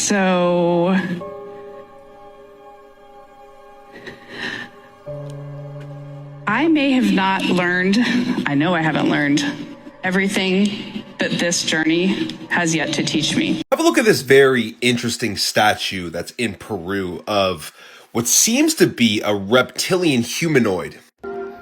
So I may have not learned, I know I haven't learned everything that this journey has yet to teach me. Have a look at this very interesting statue that's in Peru of what seems to be a reptilian humanoid.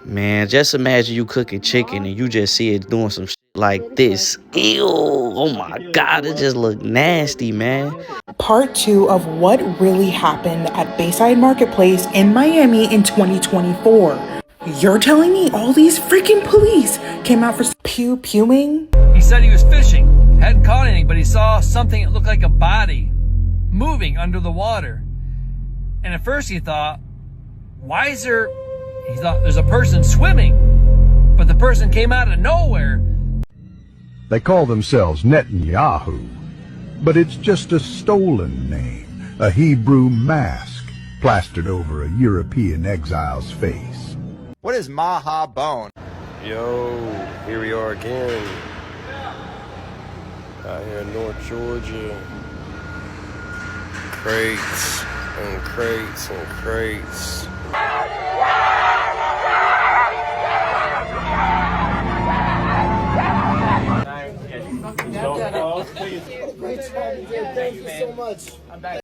Man, just imagine you cooking chicken and you just see it doing some shit like this. Ew, oh my God, it just look nasty, man. Part 2 of what really happened at Bayside Marketplace in Miami in 2024. You're telling me all these freaking police came out for pew-pewing? He said he was fishing, hadn't caught anything, but he saw something that looked like a body moving under the water. And at first he thought, he thought there's a person swimming, but the person came out of nowhere. They call themselves Netanyahu, but it's just a stolen name, a Hebrew mask plastered over a European exile's face. What is Maha Bone? Yo, here we are again. Out here in North Georgia. Crates and crates and crates. Thank you so much. I'm back.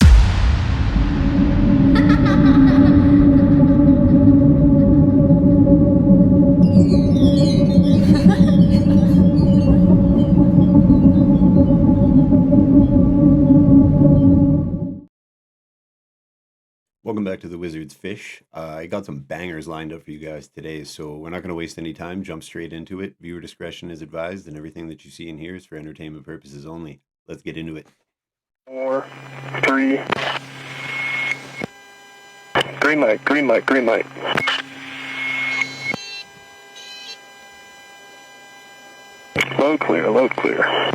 Welcome back to the Wizard's Fish. I got some bangers lined up for you guys today, so we're not going to waste any time. Jump straight into it. Viewer discretion is advised, and everything that you see and hear is for entertainment purposes only. Let's get into it. 4, 3. Green light, green light, green light. Load clear, load clear.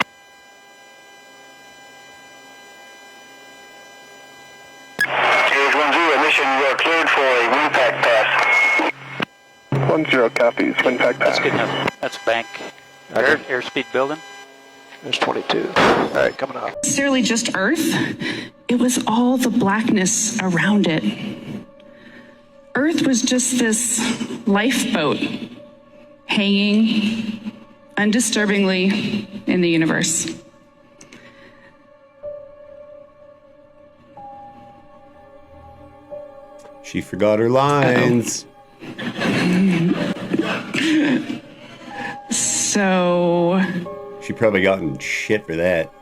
Mission, you are cleared for a WinPack pass. 1-0 copies, WinPack pass. That's good enough. That's bank. Airspeed building. There's 22. All right, coming up. Necessarily just Earth, it was all the blackness around it. Earth was just this lifeboat hanging undisturbingly in the universe. She forgot her lines. So she probably gotten shit for that.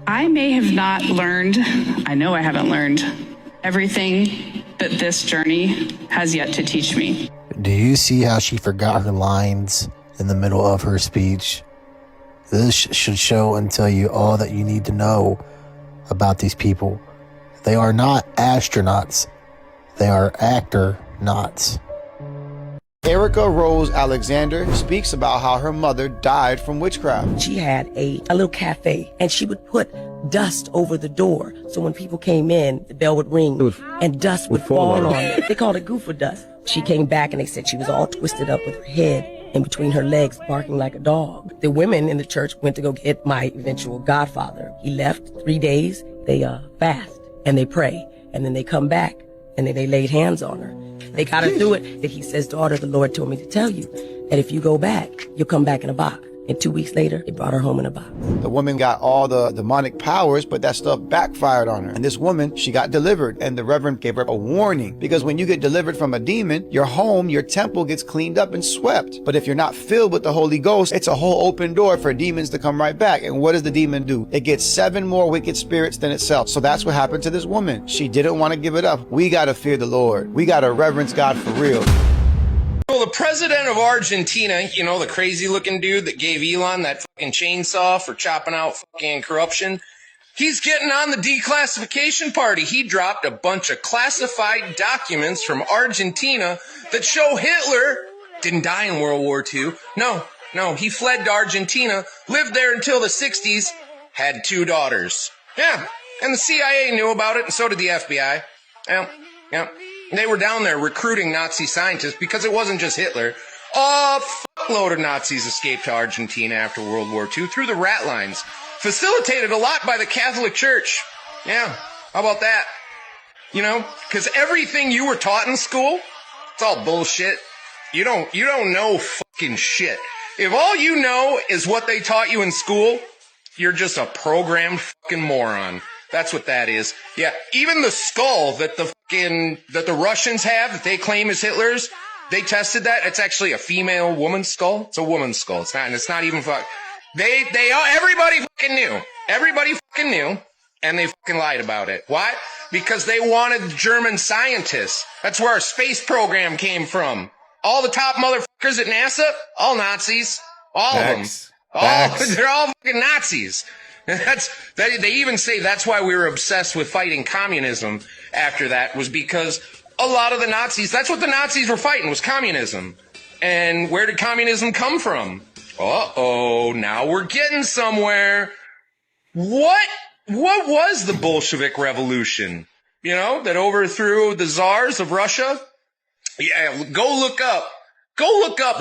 I may have not learned, I know I haven't learned everything that this journey has yet to teach me. Do you see how she forgot her lines in the middle of her speech? This should show and tell you all that you need to know about these people. They are not astronauts. They are actor-nauts. Erica Rose Alexander speaks about how her mother died from witchcraft. She had a little cafe, and she would put dust over the door. So when people came in, the bell would ring, and dust would fall on it. They called it goofer dust. She came back, and they said she was all twisted up with her head in between her legs, barking like a dog. The women in the church went to go get my eventual godfather. He left 3 days. They fast. And they pray, and then they come back, and then they laid hands on her. They got her through it. That he says, daughter, the Lord told me to tell you that if you go back, you'll come back in a box. And 2 weeks later, they brought her home in a box. The woman got all the demonic powers, but that stuff backfired on her. And this woman, she got delivered, and the reverend gave her a warning. Because when you get delivered from a demon, your home, your temple gets cleaned up and swept. But if you're not filled with the Holy Ghost, it's a whole open door for demons to come right back. And what does the demon do? It gets 7 more wicked spirits than itself. So that's what happened to this woman. She didn't want to give it up. We got to fear the Lord. We got to reverence God for real. Well, the president of Argentina, you know, the crazy looking dude that gave Elon that fucking chainsaw for chopping out fucking corruption, he's getting on the declassification party. He dropped a bunch of classified documents from Argentina that show Hitler didn't die in World War II. No, he fled to Argentina, lived there until the 60s, had 2 daughters. Yeah, and the CIA knew about it, and so did the FBI. Yeah. They were down there recruiting Nazi scientists because it wasn't just Hitler. A fuckload of Nazis escaped to Argentina after World War II through the rat lines. Facilitated a lot by the Catholic Church. Yeah, how about that? You know, because everything you were taught in school, it's all bullshit. You don't know fucking shit. If all you know is what they taught you in school, you're just a programmed fucking moron. That's what that is. Yeah, even the skull that the Russians have, that they claim is Hitler's, they tested that. It's actually a female woman's skull. It's a woman's skull. It's not even everybody fucking knew. Everybody fucking knew, and they fucking lied about it. Why? Because they wanted German scientists. That's where our space program came from. All the top motherfuckers at NASA, all Nazis. All of them. They're all fucking Nazis. They even say that's why we were obsessed with fighting communism after that, was because a lot of the Nazis, that's what the Nazis were fighting, was communism. And where did communism come from? Uh-oh, now we're getting somewhere. What was the Bolshevik Revolution? You know, that overthrew the czars of Russia? Yeah, go look up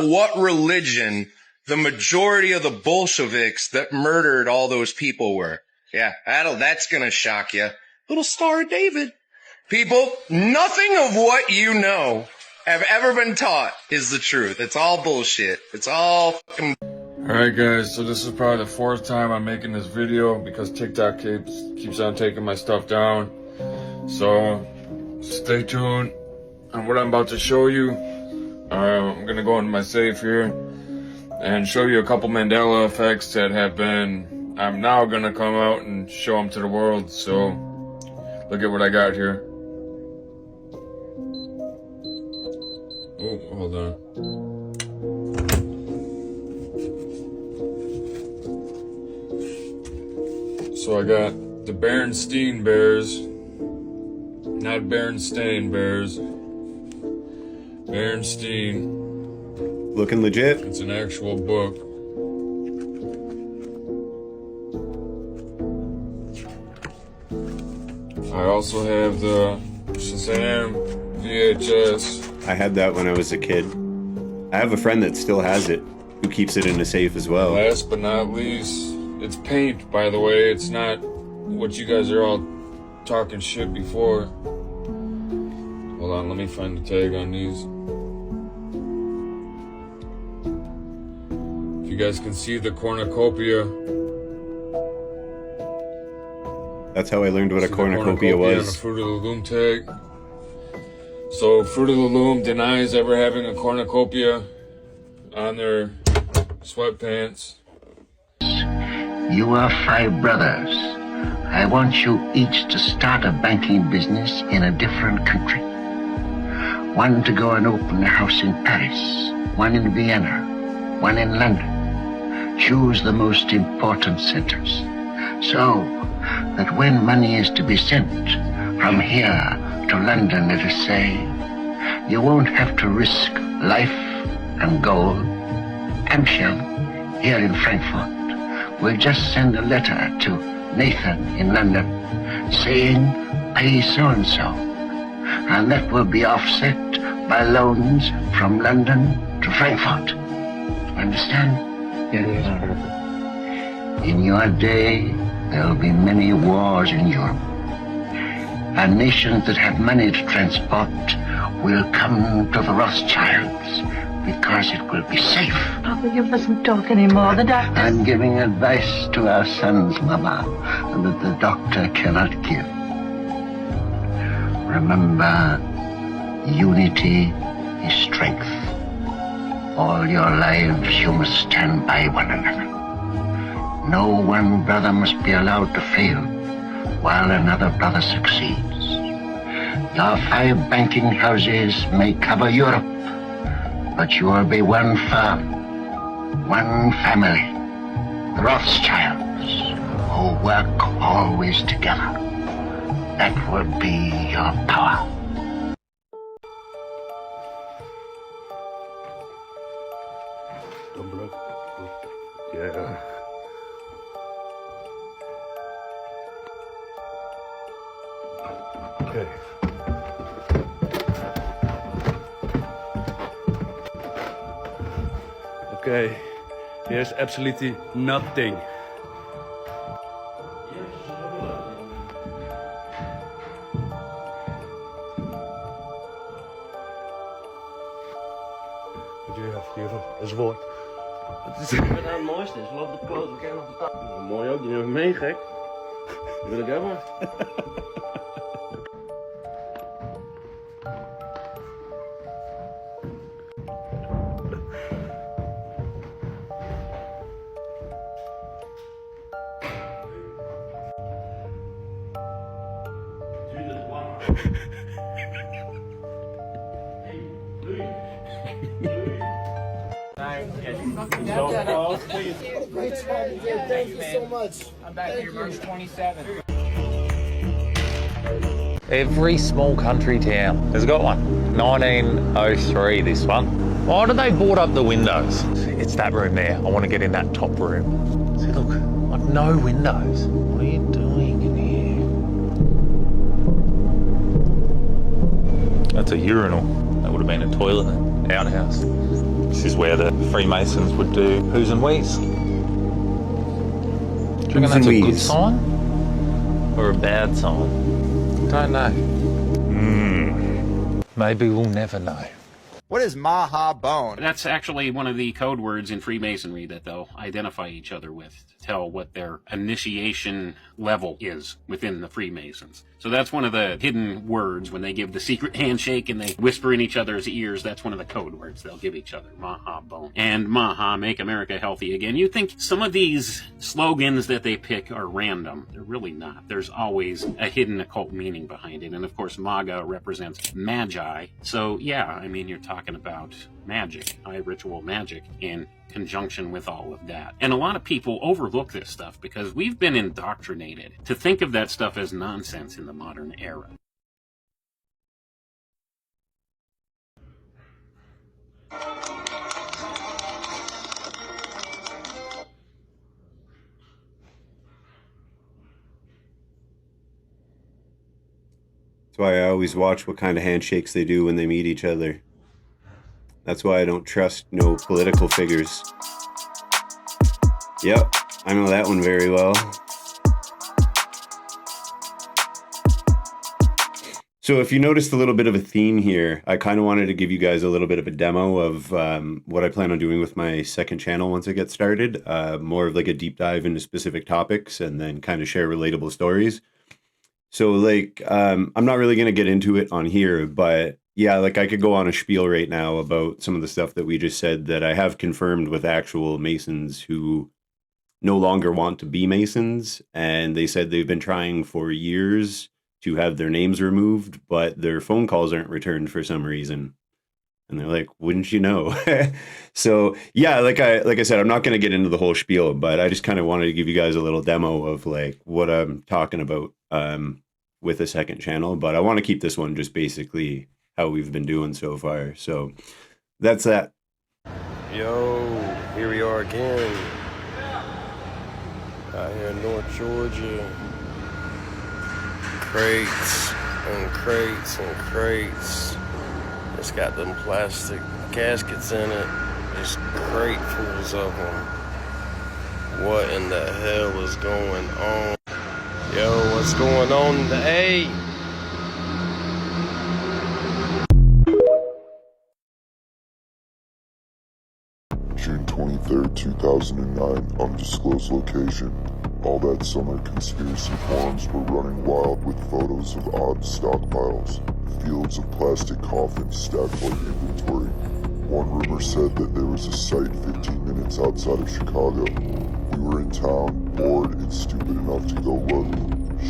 what religion the majority of the Bolsheviks that murdered all those people were. Yeah, that's gonna shock you. Little Star of David. People, nothing of what you know have ever been taught is the truth. It's all bullshit. It's all fucking... Alright guys, so this is probably the 4th time I'm making this video because TikTok keeps on taking my stuff down. So, stay tuned on what I'm about to show you. I'm gonna go into my safe here and show you a couple Mandela effects that I'm now gonna come out and show them to the world. So, look at what I got here. Oh, hold on. So I got the Berenstain Bears, not Berenstain Bears, Berenstain. Looking legit. It's an actual book. I also have the Shazam VHS. I had that when I was a kid. I have a friend that still has it, who keeps it in a safe as well. Last but not least, it's paint, by the way. It's not what you guys are all talking shit before. Hold on, let me find the tag on these. If you guys can see the cornucopia. That's how I learned what a cornucopia was. On the Fruit of the Loom tag. So Fruit of the Loom denies ever having a cornucopia on their sweatpants. You are 5 brothers. I want you each to start a banking business in a different country. One to go and open a house in Paris, one in Vienna, one in London. Choose the most important centers, so that when money is to be sent from here to London, let us say, you won't have to risk life and gold. Amshel, here in Frankfurt, will just send a letter to Nathan in London saying pay so-and-so, and that will be offset by loans from London to Frankfurt. Understand? Yes. In your day, there will be many wars in Europe, and nations that have money to transport will come to the Rothschilds because it will be safe. Papa, you mustn't talk anymore. The doctor... I'm giving advice to our sons, Mama, that the doctor cannot give. Remember, unity is strength. All your lives you must stand by one another. No one brother must be allowed to fail while another brother succeeds. Your 5 banking houses may cover Europe, but you will be one firm, one family, the Rothschilds, who work always together. That will be your power. Yeah. Okay. Okay, there's absolutely nothing. Dat is woord. Ik ben aan het mooiste, is loop de poot, we kijken op de tafel. Mooi ook, die neem ik mee, gek. Die wil ik hebben. Thank you so much. I'm back here March 27th. Every small country town has got one. 1903, this one. Why do they board up the windows? It's that room there. I want to get in that top room. See, look, like no windows. What are you doing in here? That's a urinal. That would have been a toilet, an outhouse. This is where the Freemasons would do who's and we's. Do you reckon that's a good sign? Or a bad sign? Don't know. Maybe we'll never know. What is Maha Bone? That's actually one of the code words in Freemasonry that they'll identify each other with to tell what their initiation level is within the Freemasons. So that's one of the hidden words when they give the secret handshake and they whisper in each other's ears. That's one of the code words they'll give each other. Maha Bone. And Maha, make America healthy again. You think some of these slogans that they pick are random. They're really not. There's always a hidden occult meaning behind it. And of course, MAGA represents magi. So yeah, I mean, you're talking about magic, high ritual magic in conjunction with all of that. And a lot of people overlook this stuff because we've been indoctrinated to think of that stuff as nonsense in the modern era. That's why I always watch what kind of handshakes they do when they meet each other. That's why I don't trust no political figures. Yep, I know that one very well. So if you noticed a little bit of a theme here, I kind of wanted to give you guys a little bit of a demo of what I plan on doing with my second channel once it gets started. More of like a deep dive into specific topics and then kind of share relatable stories. So like, I'm not really going to get into it on here, but yeah, like I could go on a spiel right now about some of the stuff that we just said that I have confirmed with actual Masons who no longer want to be Masons. And they said they've been trying for years to have their names removed, but their phone calls aren't returned for some reason. And they're like, wouldn't you know? So yeah, like I said, I'm not going to get into the whole spiel, but I just kind of wanted to give you guys a little demo of like what I'm talking about with the second channel. But I want to keep this one just basically how we've been doing so far. So that's that. Yo, here we are again. Out here in North Georgia. Crates and crates and crates. It's got them plastic caskets in it. It's cratefuls of them. What in the hell is going on? Yo, what's going on in the A? June 23rd, 2009, undisclosed location. All that summer, conspiracy forums were running wild with photos of odd stockpiles, fields of plastic coffins stacked like inventory. One rumor said that there was a site 15 minutes outside of Chicago. We were in town, bored and stupid enough to go look.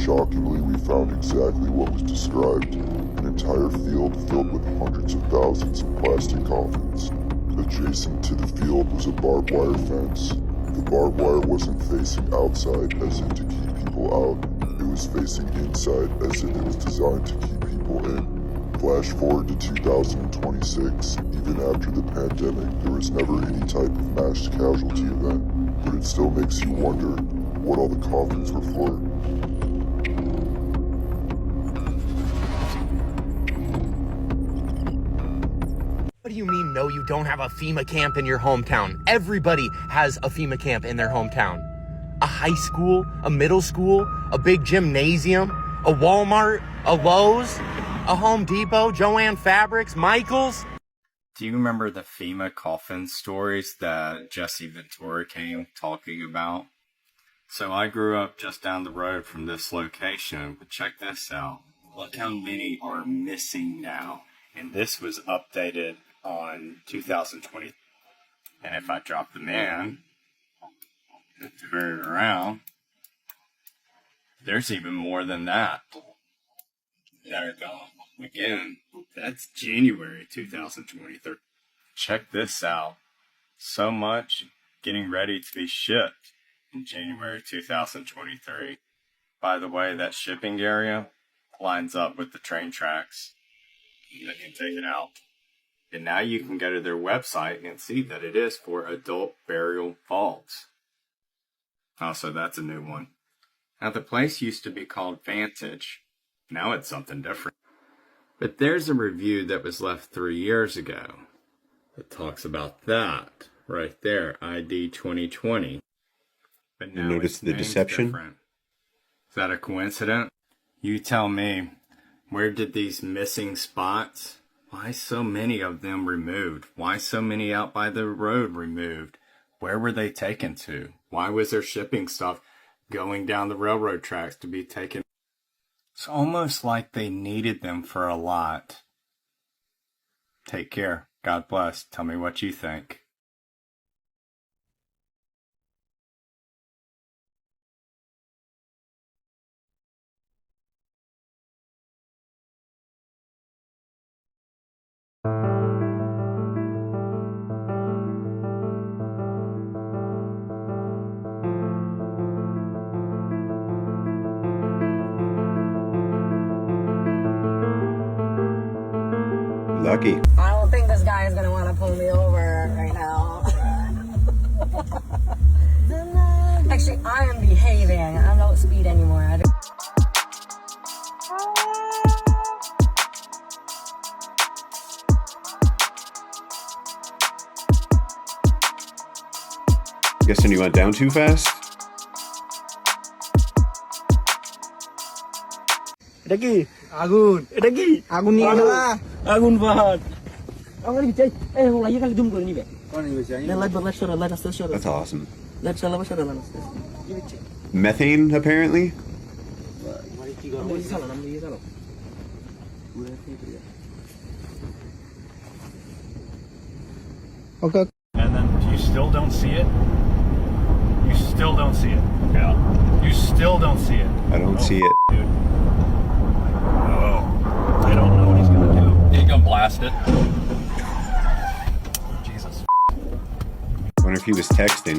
Shockingly, we found exactly what was described, an entire field filled with hundreds of thousands of plastic coffins. Adjacent to the field was a barbed wire fence. The barbed wire wasn't facing outside as in to keep people out. It was facing inside as in it was designed to keep people in. Flash forward to 2026, even after the pandemic, there was never any type of mass casualty event, but it still makes you wonder what all the coffins were for. What do you mean, no, you you don't have a FEMA camp in your hometown. Everybody has a FEMA camp in their hometown. A high school, a middle school, a big gymnasium, a Walmart, a Lowe's, a Home Depot, Joann Fabrics, Michaels. Do you remember the FEMA coffin stories that Jesse Ventura came talking about? So I grew up just down the road from this location, but check this out. Look how many are missing now. And this was updated on 2020. And if I drop them in and turn it around, there's even more than that are gone. Again, that's January 2023. Check this out. So much getting ready to be shipped in January 2023. By the way, that shipping area lines up with the train tracks that can take it out. And now you can go to their website and see that it is for adult burial vaults. Also, that's a new one. Now, the place used to be called Vantage. Now it's something different. But there's a review that was left 3 years ago that talks about that right there, ID 2020. But now notice the deception? Different. Is that a coincidence? You tell me, where did these missing spots? Why so many of them removed? Why so many out by the road removed? Where were they taken to? Why was there shipping stuff going down the railroad tracks to be taken? It's almost like they needed them for a lot. Take care. God bless. Tell me what you think. Lucky. I don't think this guy is going to want to pull me over right now. Actually, I am behaving. I don't speed anymore. Guessing you went down too fast? এটা কি আগুন এটা কি আগুন নিয়ে গেলা আগুন বাহার আমার কি চাই এই হলা ইয়া খালি দুম করে নিবে কোন নিবে চাই না লাইট বলা সরা লাইট আসতে সরা That's awesome. লাইট চালাবা সরা লাইট আসতে Methane, apparently? মানে কি করব এই চালা নাম দিয়ে চালাও Okay. And then you still don't see it? You still don't see it. Yeah. You still don't see it. I don't see it. Dude. Oh. I don't know what he's gonna do. He's gonna blast it. Jesus. Wonder if he was texting.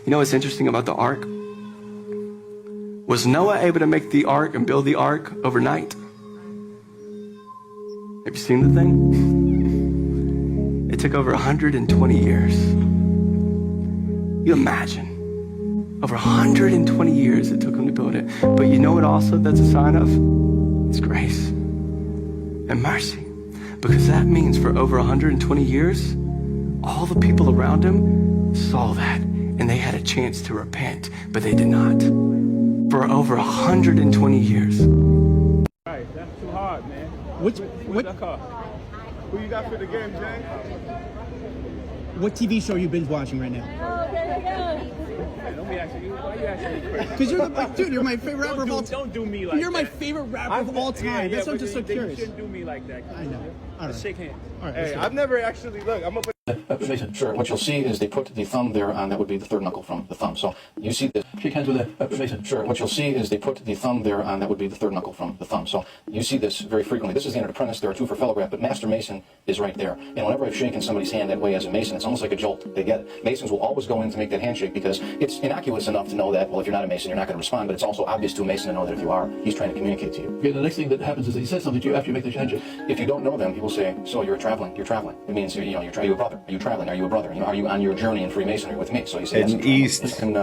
You know what's interesting about the ark? Was Noah able to make the ark and build the ark overnight? Have you seen the thing? It took over 120 years. You imagine. Over 120 years it took him to build it. But you know what also that's a sign of? It's grace and mercy. Because that means for over 120 years, all the people around him saw that and they had a chance to repent, but they did not. For over 120 years. Right, that's too hard, man. What car? Who you got for the game, Jay? what TV show are you binge watching right now? Hey, don't be asking me. Why you asking me questions? Because you're like, dude, you're my favorite rapper of all time. Don't do me like You're that. my favorite rapper of all time. That's why I'm just so curious. You shouldn't do me like that. I know. All Let's right. shake hands. All right, Hey, let's I've never actually, look, I'm gonna put Sure. What you'll see is they put the thumb there on, that would be the third knuckle from the thumb. So you see this. Shake hands with it. Sure. What you'll see is they put the thumb there on, that would be the third knuckle from the thumb. So you see this very frequently. This is the entered apprentice. There are two for fellowgraph, but master mason is right there. And whenever I've shaken somebody's hand that way as a mason, it's almost like a jolt. They get it. Masons will always go in to make that handshake because it's innocuous enough to know that, well, if you're not a mason, you're not going to respond, but it's also obvious to a mason to know that if you are, he's trying to communicate to you. Okay, the next thing that happens is that he says something to you after you make the handshake. If you don't know them, he will say, so you're traveling. It means, you know, you're trying to brother? Are you traveling? Are you a brother? You know, are you on your journey in Freemasonry with me? So he said, Heading yes. east. And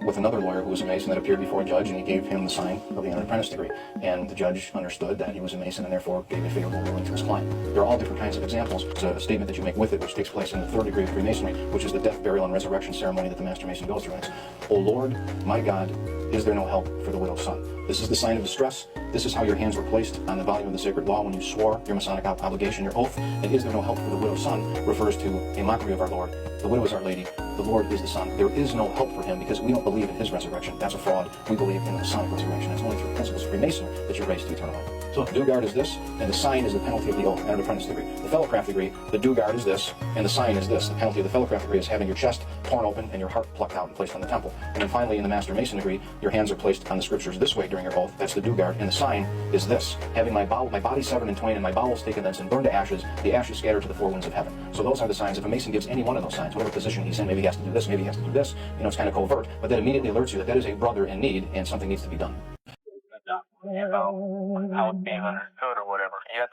with another lawyer who was a Mason that appeared before a judge, and he gave him the sign of the under-apprentice degree. And the judge understood that he was a Mason and therefore gave a favorable ruling to his client. There are all different kinds of examples. It's a statement that you make with it, which takes place in the third degree of Freemasonry, which is the death, burial, and resurrection ceremony that the Master Mason goes through. And it's, O Lord, my God, is there no help for the widow's son? This is the sign of distress. This is how your hands were placed on the volume of the sacred law when you swore your Masonic obligation, your oath. And is there no help for the widow's son refers to a mockery of our Lord. The widow is Our Lady. The Lord is the Son. There is no help for him because we don't believe in his resurrection. That's a fraud. We believe in the Masonic resurrection. It's only through principles of Freemasonry that you're raised to eternal life. So the do-guard is this, and the sign is the penalty of the oath, and the apprentice degree. The fellowcraft degree, the do-guard is this, and the sign is this. The penalty of the fellowcraft degree is having your chest torn open and your heart plucked out and placed on the temple. And then finally, in the Master Mason degree, your hands are placed on the scriptures this way during your oath. That's the do-guard, and the sign is this, having my body severed in twain and my bowels taken thence and burned to ashes, the ashes scattered to the four winds of heaven. So those are the signs. If a Mason gives any one of those signs, whatever position he's in, maybe he has to do this, maybe he has to do this, you know, it's kind of covert, but that immediately alerts you that that is a brother in need and something needs to be done.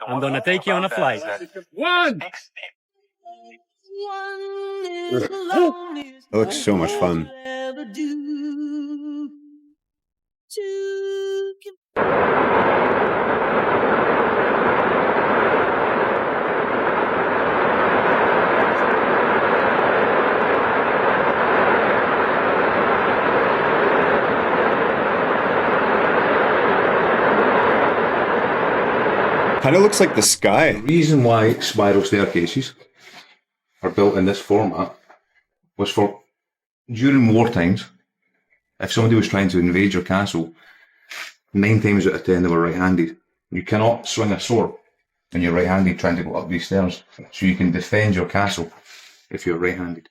I'm gonna take you on a flight. It looks so much fun. Kind of looks like the sky. The reason why spiral staircases are built in this format was for during war times. If somebody was trying to invade your castle, 9 times out of 10 they were right-handed. You cannot swing a sword when you're right-handed trying to go up these stairs. So you can defend your castle if you're right-handed.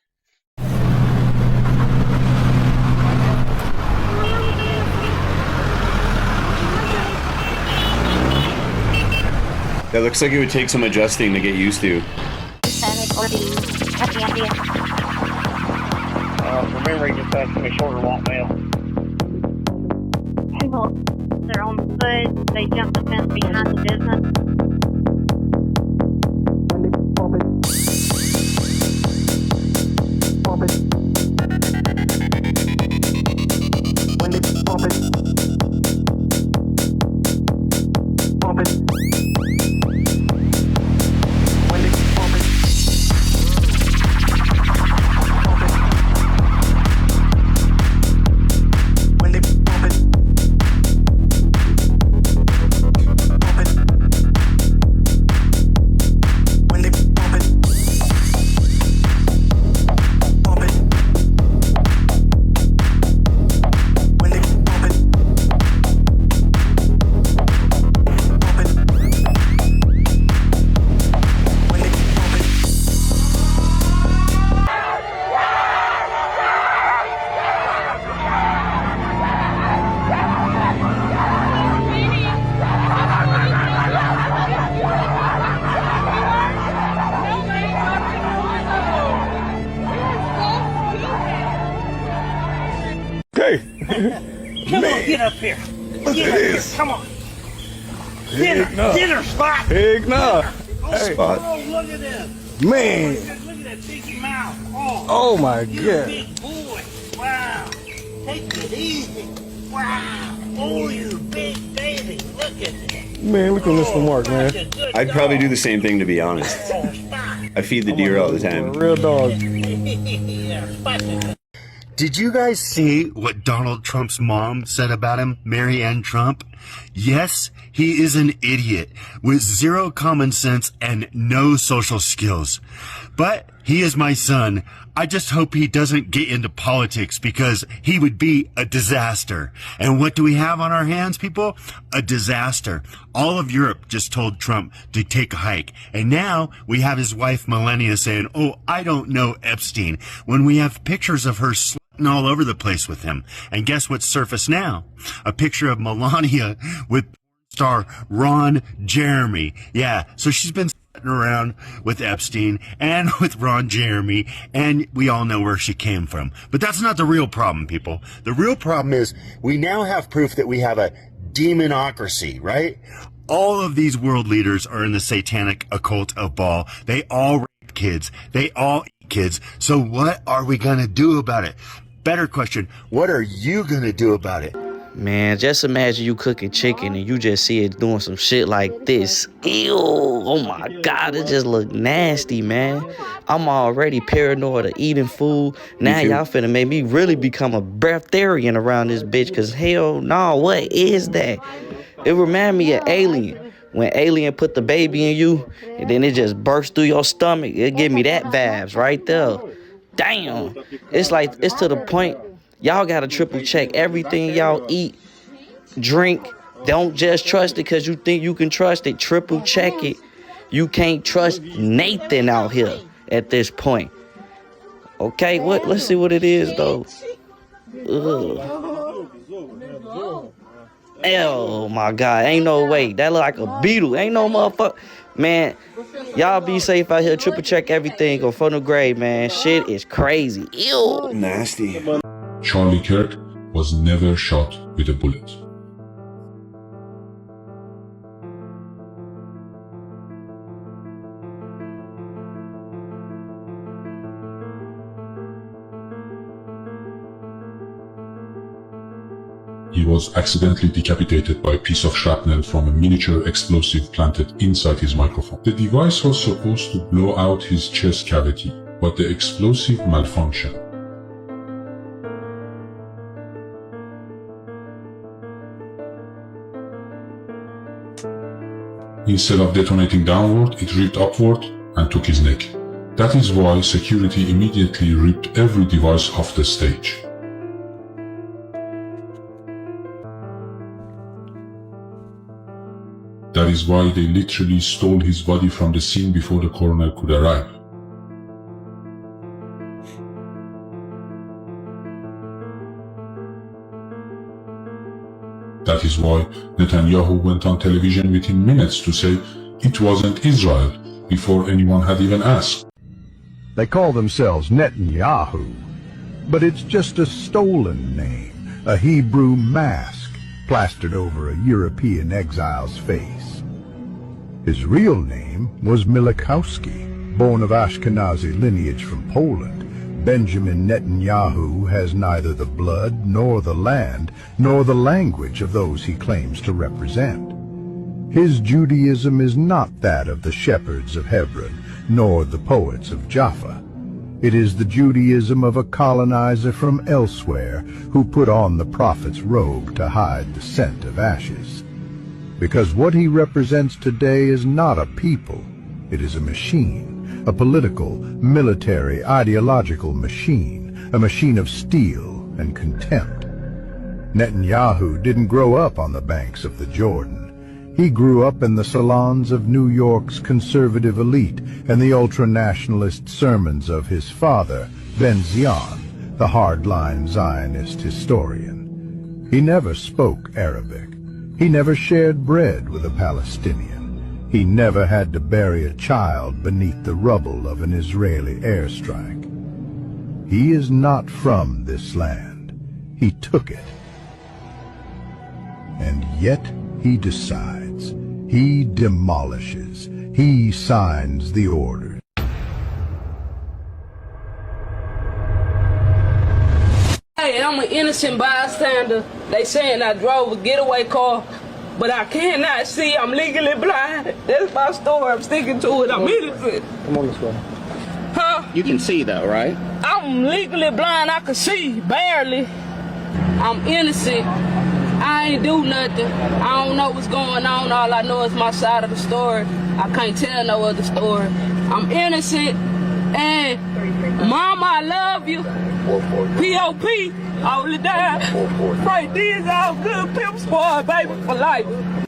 That looks like it would take some adjusting to get used to. Remember, just asked me a shorter walk mail. People, they're on foot, they jump the fence behind the business. Come on, get up here. Get up here. Come on. Dinner spot. Big enough. Hey. Spot. Oh, look at this. Man. Look at that big mouth. Oh my you're God. a big boy. Wow. Take it easy. Wow. Oh, you big baby. Look at that. Man, look at Mr. Mark, man. I'd probably do the same thing, to be honest. I feed the deer all the time. Real dog. Did you guys see what Donald Trump's mom said about him, Mary Ann Trump? Yes, he is an idiot with zero common sense and no social skills. But he is my son. I just hope he doesn't get into politics because he would be a disaster. And what do we have on our hands, people? A disaster. All of Europe just told Trump to take a hike. And now we have his wife Melania saying, oh, I don't know Epstein, when we have pictures of her all over the place with him. And guess what's surfaced now? A picture of Melania with star Ron Jeremy. Yeah, so she's been sitting around with Epstein and with Ron Jeremy, and we all know where she came from. But that's not the real problem, people. The real problem is we now have proof that we have a demonocracy, right? All of these world leaders are in the satanic occult of Baal. They all rape eat kids. They all eat kids. So what are we gonna do about it? Better question, what are you gonna do about it? Man, just imagine you cooking chicken and you just see it doing some shit like this. Ew, oh my God, it just look nasty, man. I'm already paranoid of eating food. Now y'all finna make me really become a breatharian around this bitch, cause hell no, what is that? It remind me of Alien. When Alien put the baby in you and then it just burst through your stomach, it give me that vibes right there. Damn, it's like, it's to the point y'all gotta triple check everything y'all eat, drink. Don't just trust it because you think you can trust it. Triple check it. You can't trust Nathan out here at this point. Okay, what? Let's see what it is though. Ugh. Oh my God, ain't no way. That look like a beetle. Ain't no motherfucker. Man, y'all be safe out here. Triple check everything on Funnel Grade, man. Shit is crazy. Ew. Nasty. Charlie Kirk was never shot with a bullet. He was accidentally decapitated by a piece of shrapnel from a miniature explosive planted inside his microphone. The device was supposed to blow out his chest cavity, but the explosive malfunctioned. Instead of detonating downward, it ripped upward and took his neck. That is why security immediately ripped every device off the stage. That is why they literally stole his body from the scene before the coroner could arrive. That is why Netanyahu went on television within minutes to say it wasn't Israel before anyone had even asked. They call themselves Netanyahu, but it's just a stolen name, a Hebrew mask plastered over a European exile's face. His real name was Milikowski, born of Ashkenazi lineage from Poland. Benjamin Netanyahu has neither the blood, nor the land, nor the language of those he claims to represent. His Judaism is not that of the shepherds of Hebron, nor the poets of Jaffa. It is the Judaism of a colonizer from elsewhere who put on the prophet's robe to hide the scent of ashes. Because what he represents today is not a people, it is a machine, a political, military, ideological machine, a machine of steel and contempt. Netanyahu didn't grow up on the banks of the Jordan. He grew up in the salons of New York's conservative elite and the ultra-nationalist sermons of his father, Ben-Zion, the hardline Zionist historian. He never spoke Arabic. He never shared bread with a Palestinian. He never had to bury a child beneath the rubble of an Israeli airstrike. He is not from this land. He took it. And yet he decides. He demolishes. He signs the orders. Hey, I'm an innocent bystander. They saying I drove a getaway car, but I cannot see. I'm legally blind. That's my story. I'm sticking to it. I'm innocent. Come on this way. Huh? You can see though, right? I'm legally blind. I can see, barely. I'm innocent. I ain't do nothing. I don't know what's going on. All I know is my side of the story. I can't tell no other story. I'm innocent. And Mama, I love you. P.O.P. all the time. Right, these all good pimp squad, baby, for life.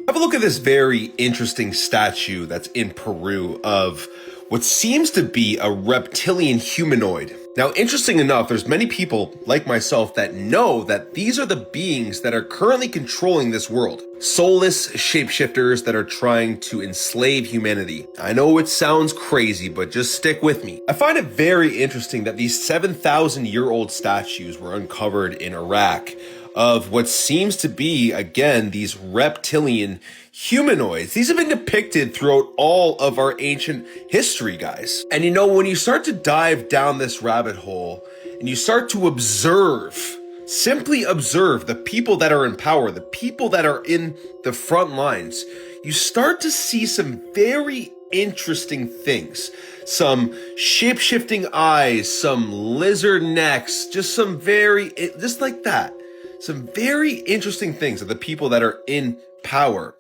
Have a look at this very interesting statue that's in Peru of what seems to be a reptilian humanoid. Now, interesting enough, there's many people like myself that know that these are the beings that are currently controlling this world. Soulless shapeshifters that are trying to enslave humanity. I know it sounds crazy, but just stick with me. I find it very interesting that these 7,000-year-old statues were uncovered in Iraq of what seems to be, again, these reptilian humanoids. These have been depicted throughout all of our ancient history, guys. And you know, when you start to dive down this rabbit hole and you start to observe, simply observe the people that are in power, the people that are in the front lines, you start to see some very interesting things. Some shape-shifting eyes, some lizard necks, just like that. Some very interesting things of the people that are in power.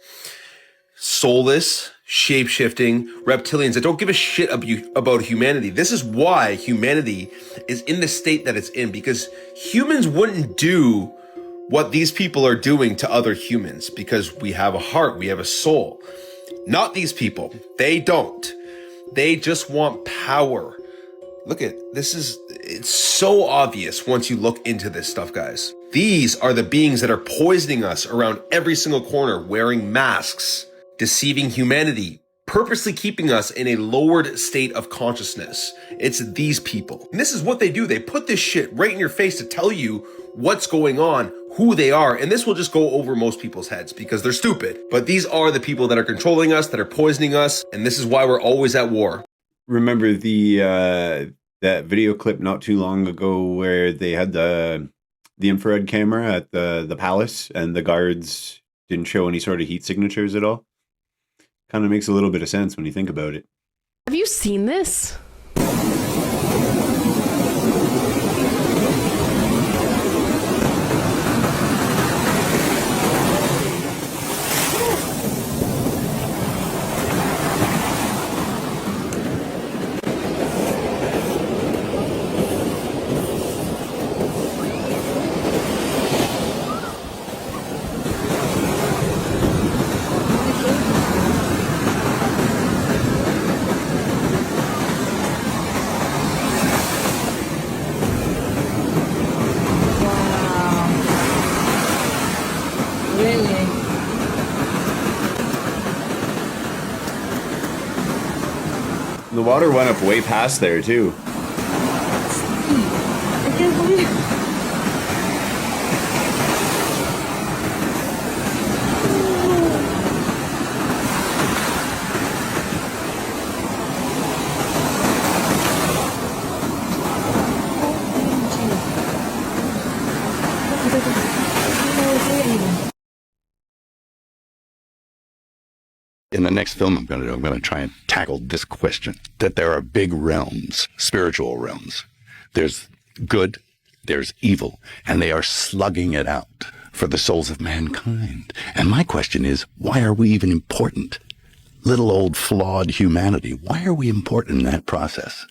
Soulless, shape-shifting reptilians that don't give a shit about humanity. This is why humanity is in the state that it's in, because humans wouldn't do what these people are doing to other humans, because we have a heart, we have a soul. Not these people. They don't. They just want power. Look at this. It's so obvious once you look into this stuff, guys. These are the beings that are poisoning us around every single corner, wearing masks, deceiving humanity, purposely keeping us in a lowered state of consciousness. It's these people. And this is what they do. They put this shit right in your face to tell you what's going on, who they are. And this will just go over most people's heads because they're stupid. But these are the people that are controlling us, that are poisoning us. And this is why we're always at war. Remember the that video clip not too long ago where they had the infrared camera at the palace and the guards didn't show any sort of heat signatures at all? Kind of makes a little bit of sense when you think about it. Have you seen this? The water went up way past there too. I can't believe it. In the next film I'm going to try and tackle this question, that there are big realms, spiritual realms. There's good, there's evil, and they are slugging it out for the souls of mankind. And my question is, why are we even important? Little old flawed humanity, why are we important in that process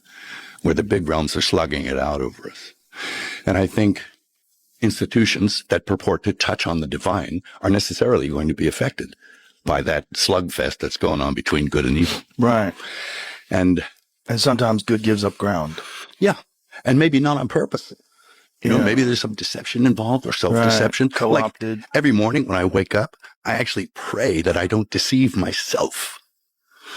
where the big realms are slugging it out over us? And I think institutions that purport to touch on the divine are necessarily going to be affected by that slugfest that's going on between good and evil. Right. And sometimes good gives up ground. Yeah. And maybe not on purpose. You know, Yeah. maybe there's some deception involved or self-deception. Right. Co-opted. Like every morning when I wake up, I actually pray that I don't deceive myself.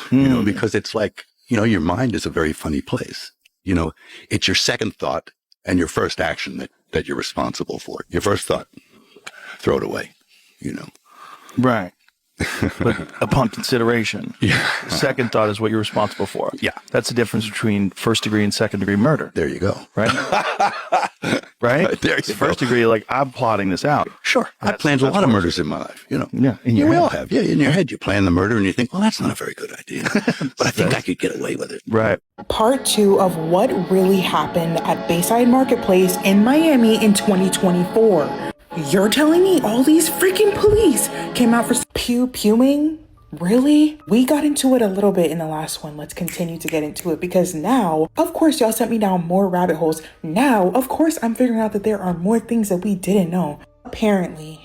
You know, because it's like, you know, your mind is a very funny place. You know, it's your second thought and your first action that you're responsible for. Your first thought, throw it away, you know. Right. But upon consideration, yeah. Second thought is what you're responsible for. Yeah. That's the difference between first degree and second degree murder. There you go. Right? Right? There you First go. degree, like, I'm plotting this out. Sure. I planned a lot of murders in my life, you know. Yeah. In Yeah, your we head. all have. Yeah, in your head, you plan the murder and you think, well, that's not a very good idea. But I think I could get away with it. Right. Part 2 of what really happened at Bayside Marketplace in Miami in 2024. You're telling me all these freaking police came out for pewing? Really? We got into it a little bit in the last one. Let's continue to get into it because now, of course, y'all sent me down more rabbit holes. Now, of course, I'm figuring out that there are more things that we didn't know. Apparently,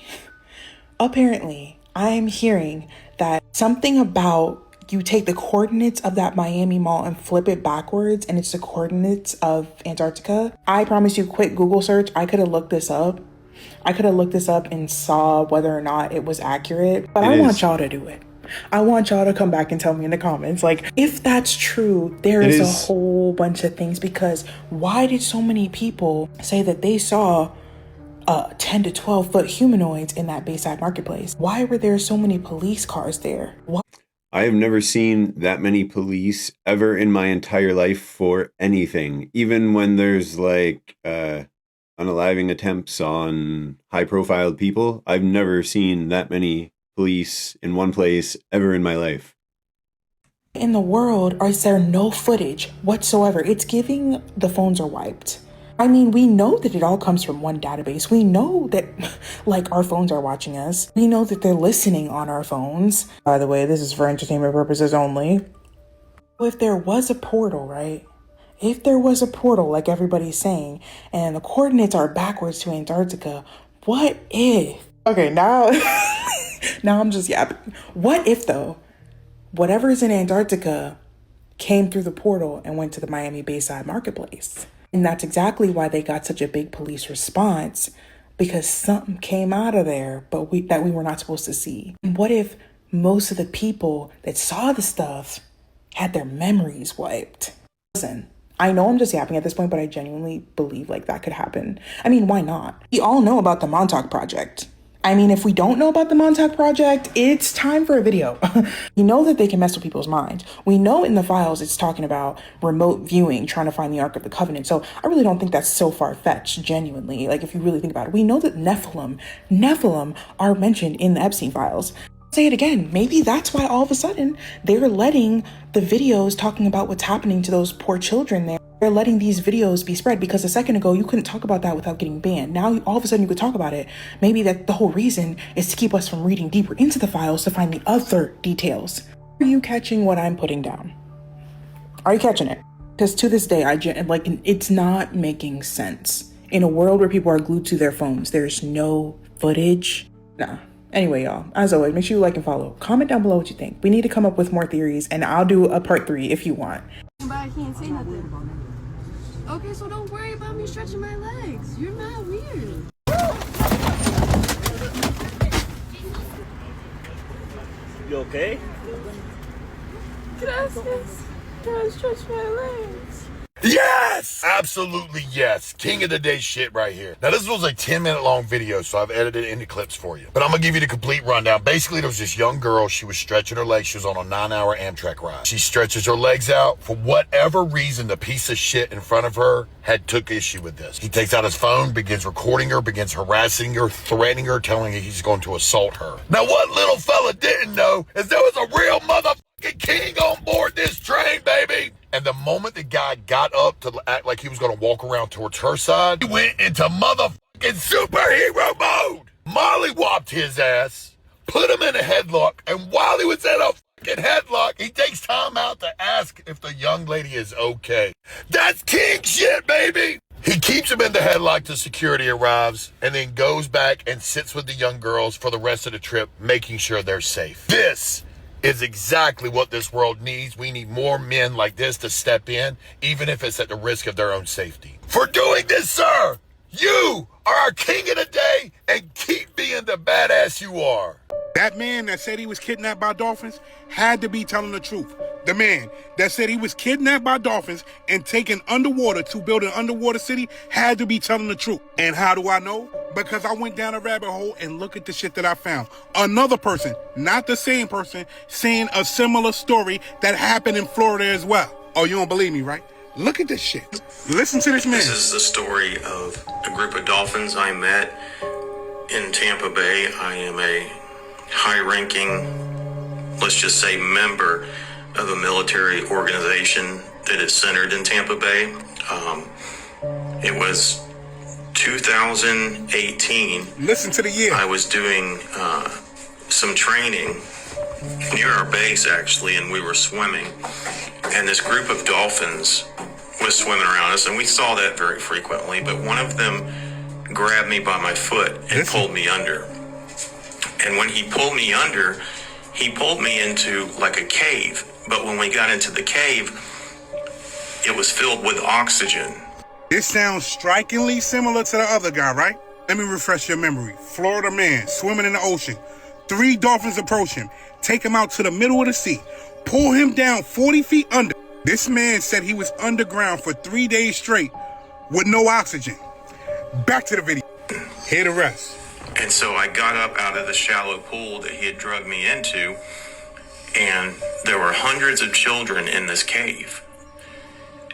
I am hearing that something about you take the coordinates of that Miami mall and flip it backwards and it's the coordinates of Antarctica. I promise you, quick Google search. I could have looked this up. And saw whether or not it was accurate, but I want y'all to do it. I want y'all to come back and tell me in the comments, like, if that's true, there is a whole bunch of things, because why did so many people say that they saw 10 to 12 foot humanoids in that Bayside Marketplace? Why were there so many police cars there? Why? I have never seen that many police ever in my entire life for anything. Even when there's like unaliving attempts on high-profile people, I've never seen that many police in one place ever in my life. In the world, is there no footage whatsoever? It's giving the phones are wiped. I mean, we know that it all comes from one database. We know that, like, our phones are watching us. We know that they're listening on our phones. By the way, this is for entertainment purposes only. If there was a portal, right? If there was a portal, like everybody's saying, and the coordinates are backwards to Antarctica, what if? Okay, now, now I'm just yapping. What if, though, whatever's in Antarctica came through the portal and went to the Miami Bayside Marketplace? And that's exactly why they got such a big police response, because something came out of there, but that we were not supposed to see. And what if most of the people that saw the stuff had their memories wiped? Listen, I know I'm just yapping at this point, but I genuinely believe like that could happen. I mean, why not? We all know about the Montauk Project. I mean, if we don't know about the Montauk Project, it's time for a video. You know that they can mess with people's minds. We know in the files it's talking about remote viewing, trying to find the Ark of the Covenant. So I really don't think that's so far-fetched, genuinely. Like, if you really think about it. We know that Nephilim are mentioned in the Epstein files. Say it again, maybe that's why all of a sudden they're letting the videos talking about what's happening to those poor children there. They're letting these videos be spread because a second ago you couldn't talk about that without getting banned. Now all of a sudden you could talk about it. Maybe that the whole reason is to keep us from reading deeper into the files to find the other details. Are you catching what I'm putting down? Are you catching it? Because to this day, it's not making sense. In a world where people are glued to their phones, there's no footage. Nah. Anyway, y'all, as always, make sure you like and follow. Comment down below what you think. We need to come up with more theories, and I'll do a part 3 if you want. But I can't say nothing. Okay, so don't worry about me stretching my legs. You're not weird. You okay? Can I stretch my legs? Yes! Absolutely yes. King of the day shit right here. Now this was a 10-minute long video, so I've edited it into clips for you. But I'm gonna give you the complete rundown. Basically, there was this young girl, she was stretching her legs. She was on a 9-hour Amtrak ride. She stretches her legs out. For whatever reason, the piece of shit in front of her had took issue with this. He takes out his phone, begins recording her, begins harassing her, threatening her, telling her he's going to assault her. Now what little fella didn't know is there was a real motherfucking king on board this train, baby. And the moment the guy got up to act like he was going to walk around towards her side, he went into motherfucking superhero mode. Molly whopped his ass, put him in a headlock, and while he was in a fucking headlock, he takes time out to ask if the young lady is okay. That's king shit, baby. He keeps him in the headlock till security arrives, and then goes back and sits with the young girls for the rest of the trip, making sure they're safe. This is exactly what this world needs. We need more men like this to step in, even if it's at the risk of their own safety. For doing this, sir, you are our king of the day, and keep being the badass you are. That man that said he was kidnapped by dolphins had to be telling the truth. The man that said he was kidnapped by dolphins and taken underwater to build an underwater city had to be telling the truth. And how do I know? Because I went down a rabbit hole and look at the shit that I found. Another person, not the same person, saying a similar story that happened in Florida as well. Oh, you don't believe me, right? Look at this shit. Listen to this man. This is the story of a group of dolphins I met in Tampa Bay. I am a high-ranking, let's just say, member of a military organization that is centered in Tampa Bay. It was 2018. Listen to the year. I was doing some training near our base, actually, and we were swimming. And this group of dolphins was swimming around us, and we saw that very frequently. But one of them grabbed me by my foot and pulled me under. And when he pulled me under, he pulled me into like a cave. But when we got into the cave, it was filled with oxygen. This sounds strikingly similar to the other guy, right? Let me refresh your memory. Florida man swimming in the ocean. 3 dolphins approach him, take him out to the middle of the sea, pull him down 40 feet under. This man said he was underground for 3 days straight with no oxygen. Back to the video. Hear the rest. And so I got up out of the shallow pool that he had drugged me into, and there were hundreds of children in this cave.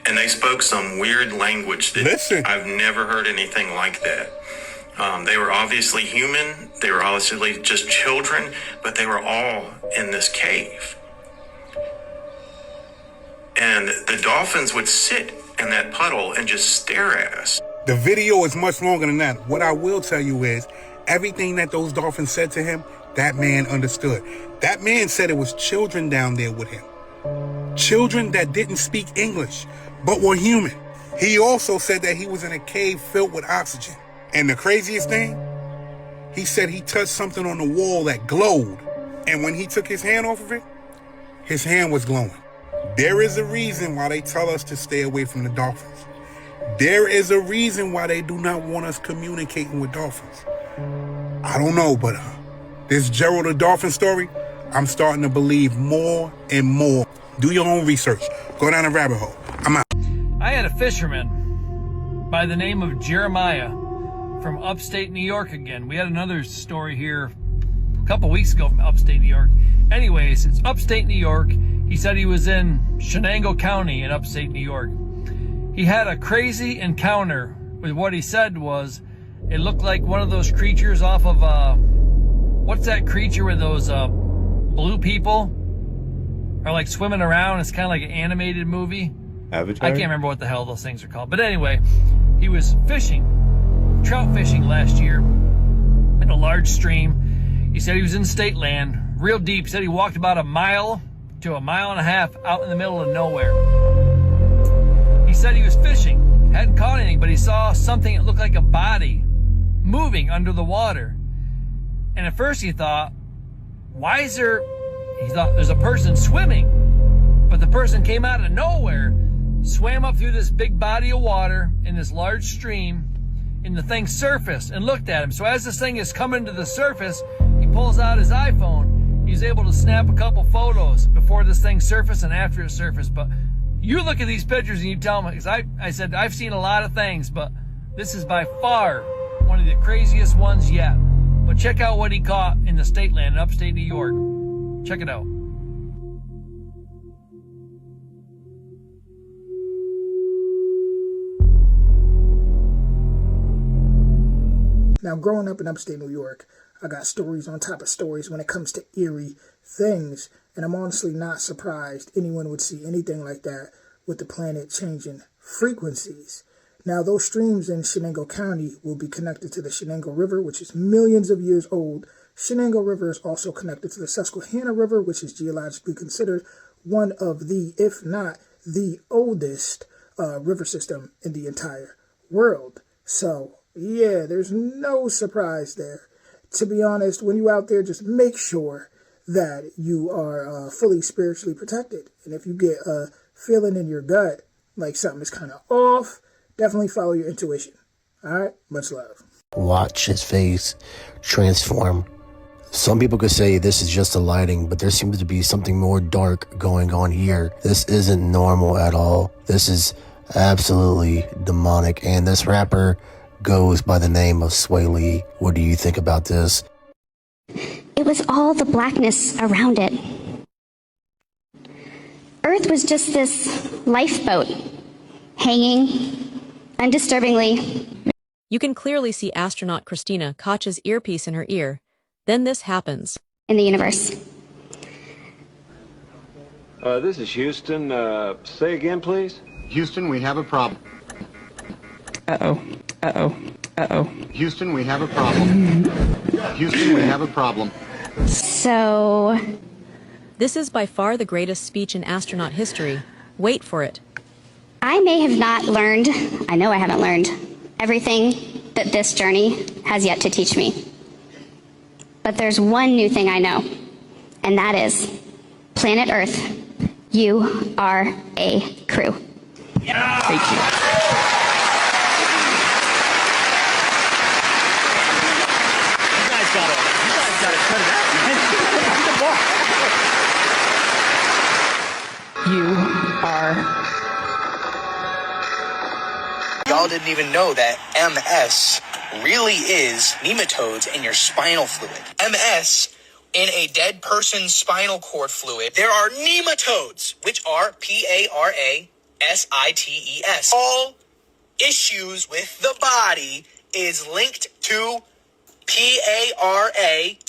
And they spoke some weird language that I've never heard anything like that. They were obviously human. They were obviously just children, but they were all in this cave. And the dolphins would sit in that puddle and just stare at us. The video is much longer than that. What I will tell you is, everything that those dolphins said to him, that man understood. That man said it was children down there with him. Children that didn't speak English, but were human. He also said that he was in a cave filled with oxygen. And the craziest thing, he said he touched something on the wall that glowed. And when he took his hand off of it, his hand was glowing. There is a reason why they tell us to stay away from the dolphins. There is a reason why they do not want us communicating with dolphins. I don't know, but this Gerald the Dolphin story, I'm starting to believe more and more. Do your own research. Go down a rabbit hole. I'm out. I had a fisherman by the name of Jeremiah from upstate New York again. We had another story here a couple weeks ago from upstate New York. Anyways, it's upstate New York. He said he was in Shenango County in upstate New York. He had a crazy encounter with what he said was, it looked like one of those creatures off of, what's that creature where those blue people are like swimming around? It's kind of like an animated movie. Avatar? I can't remember what the hell those things are called. But anyway, he was fishing, trout fishing last year in a large stream. He said he was in state land, real deep. He said he walked about a mile to a mile and a half out in the middle of nowhere. He said he was fishing, hadn't caught anything, but he saw something that looked like a body moving under the water. And at first he thought, he thought there's a person swimming, but the person came out of nowhere, swam up through this big body of water in this large stream, and the thing surfaced and looked at him. So as this thing is coming to the surface, he pulls out his iPhone. He's able to snap a couple photos before this thing surfaced and after it surfaced. But you look at these pictures and you tell me, because I said I've seen a lot of things, but this is by far one of the craziest ones yet. But check out what he caught in the state land in upstate New York. Check it out. Now, growing up in upstate New York, I got stories on top of stories when it comes to eerie things, and I'm honestly not surprised anyone would see anything like that with the planet changing frequencies. Now, those streams in Shenango County will be connected to the Shenango River, which is millions of years old. Shenango River is also connected to the Susquehanna River, which is geologically considered one of the, if not the oldest river system in the entire world. So, yeah, there's no surprise there. To be honest, when you're out there, just make sure that you are fully spiritually protected. And if you get a feeling in your gut like something is kind of off, definitely follow your intuition. All right? Much love. Watch his face transform. Some people could say this is just the lighting, but there seems to be something more dark going on here. This isn't normal at all. This is absolutely demonic. And this rapper goes by the name of Sway Lee. What do you think about this? It was all the blackness around it. Earth was just this lifeboat, hanging undisturbingly. You can clearly see astronaut Christina Koch's earpiece in her ear. Then this happens. In the universe. This is Houston. Say again, please. Houston, we have a problem. Uh-oh. Uh-oh. Uh-oh. Houston, we have a problem. Houston, we have a problem. So... This is by far the greatest speech in astronaut history. Wait for it. I may have not learned, I know I haven't learned, everything that this journey has yet to teach me. But there's one new thing I know, and that is, planet Earth, you are a crew. Yeah. Thank you. You are. Y'all didn't even know that MS really is nematodes in your spinal fluid. MS, in a dead person's spinal cord fluid, there are nematodes, which are Parasites. All issues with the body is linked to parasites.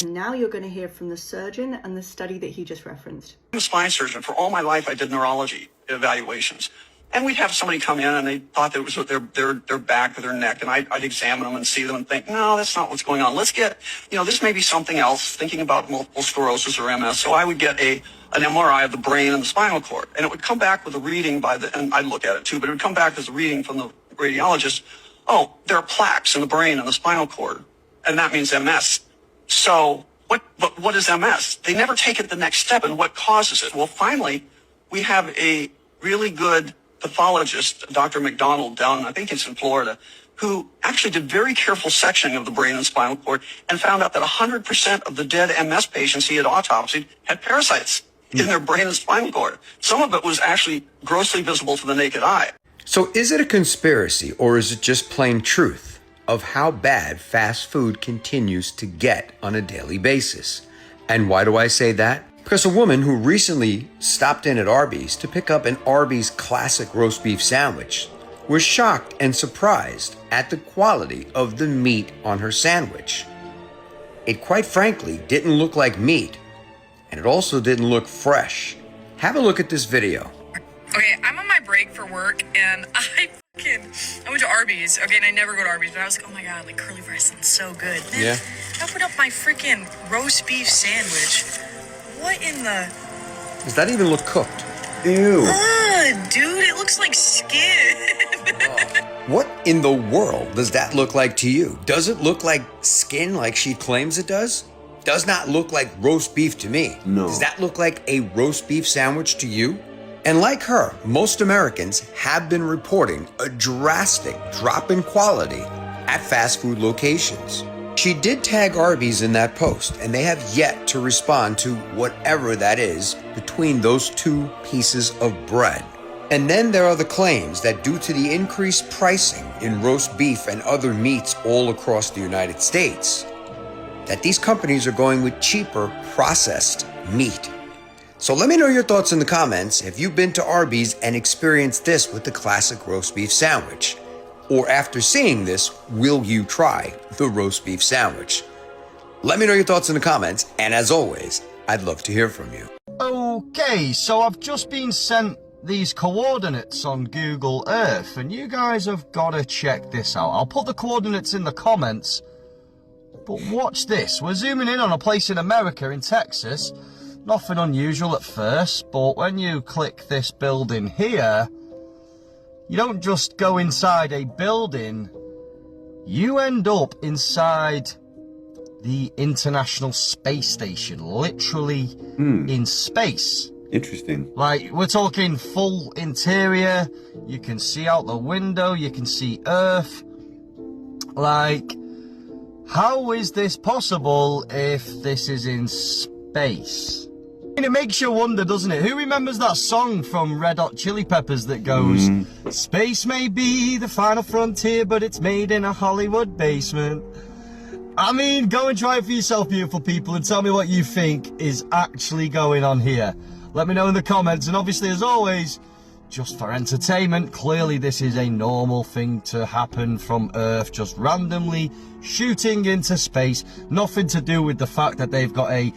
Now you're going to hear from the surgeon and the study that he just referenced. I'm a spine surgeon. For all my life, I did neurology evaluations. And we'd have somebody come in and they thought that it was their back or their neck, and I'd examine them and see them and think, no, that's not what's going on. Let's get, this may be something else, thinking about multiple sclerosis or MS. So I would get an MRI of the brain and the spinal cord, and it would come back with a reading and I'd look at it too, but it would come back as a reading from the radiologist. Oh, there are plaques in the brain and the spinal cord, and that means MS. So what is MS? They never take it the next step, and what causes it? Well, finally, we have a really good pathologist, Dr. McDonald, down, I think it's in Florida, who actually did very careful sectioning of the brain and spinal cord and found out that 100% of the dead MS patients he had autopsied had parasites in their brain and spinal cord. Some of it was actually grossly visible to the naked eye. So is it a conspiracy, or is it just plain truth of how bad fast food continues to get on a daily basis? And why do I say that? Because a woman who recently stopped in at Arby's to pick up an Arby's classic roast beef sandwich was shocked and surprised at the quality of the meat on her sandwich. It quite frankly didn't look like meat, and it also didn't look fresh. Have a look at this video. Okay, I'm on my break for work, and I went to Arby's, okay, and I never go to Arby's, but I was like, oh my god, like curly fries sound so good. Then Yeah. I opened up my freaking roast beef sandwich. What in the... Does that even look cooked? Ew. Dude, it looks like skin. What in the world does that look like to you? Does it look like skin like she claims it does? Does not look like roast beef to me. No. Does that look like a roast beef sandwich to you? And like her, most Americans have been reporting a drastic drop in quality at fast food locations. She did tag Arby's in that post, and they have yet to respond to whatever that is between those two pieces of bread. And then there are the claims that due to the increased pricing in roast beef and other meats all across the United States, that these companies are going with cheaper processed meat. So let me know your thoughts in the comments if you've been to Arby's and experienced this with the classic roast beef sandwich. Or after seeing this, will you try the roast beef sandwich? Let me know your thoughts in the comments, and as always, I'd love to hear from you. Okay, so I've just been sent these coordinates on Google Earth, and you guys have got to check this out. I'll put the coordinates in the comments, but watch this. We're zooming in on a place in America, in Texas. Nothing unusual at first, but when you click this building here, you don't just go inside a building, you end up inside the International Space Station, literally in space. Interesting. Like, we're talking full interior, you can see out the window, you can see Earth. Like, how is this possible if this is in space? And it makes you wonder, doesn't it? Who remembers that song from Red Hot Chili Peppers that goes, space may be the final frontier, but it's made in a Hollywood basement. I mean, go and try it for yourself, beautiful people, and tell me what you think is actually going on here. Let me know in the comments, and obviously, as always, just for entertainment, clearly this is a normal thing to happen from Earth, just randomly shooting into space. Nothing to do with the fact that they've got a,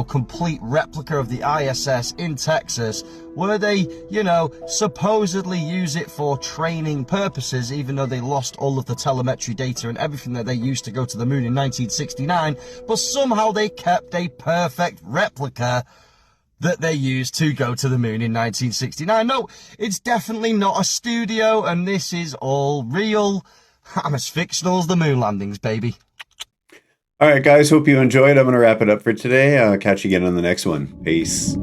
complete replica of the ISS in Texas, where they, supposedly use it for training purposes, even though they lost all of the telemetry data and everything that they used to go to the moon in 1969, but somehow they kept a perfect replica that they used to go to the moon in 1969. No, it's definitely not a studio, and this is all real. I'm as fictional as the moon landings, baby. All right, guys, hope you enjoyed. I'm going to wrap it up for today. Catch you again on the next one. Peace.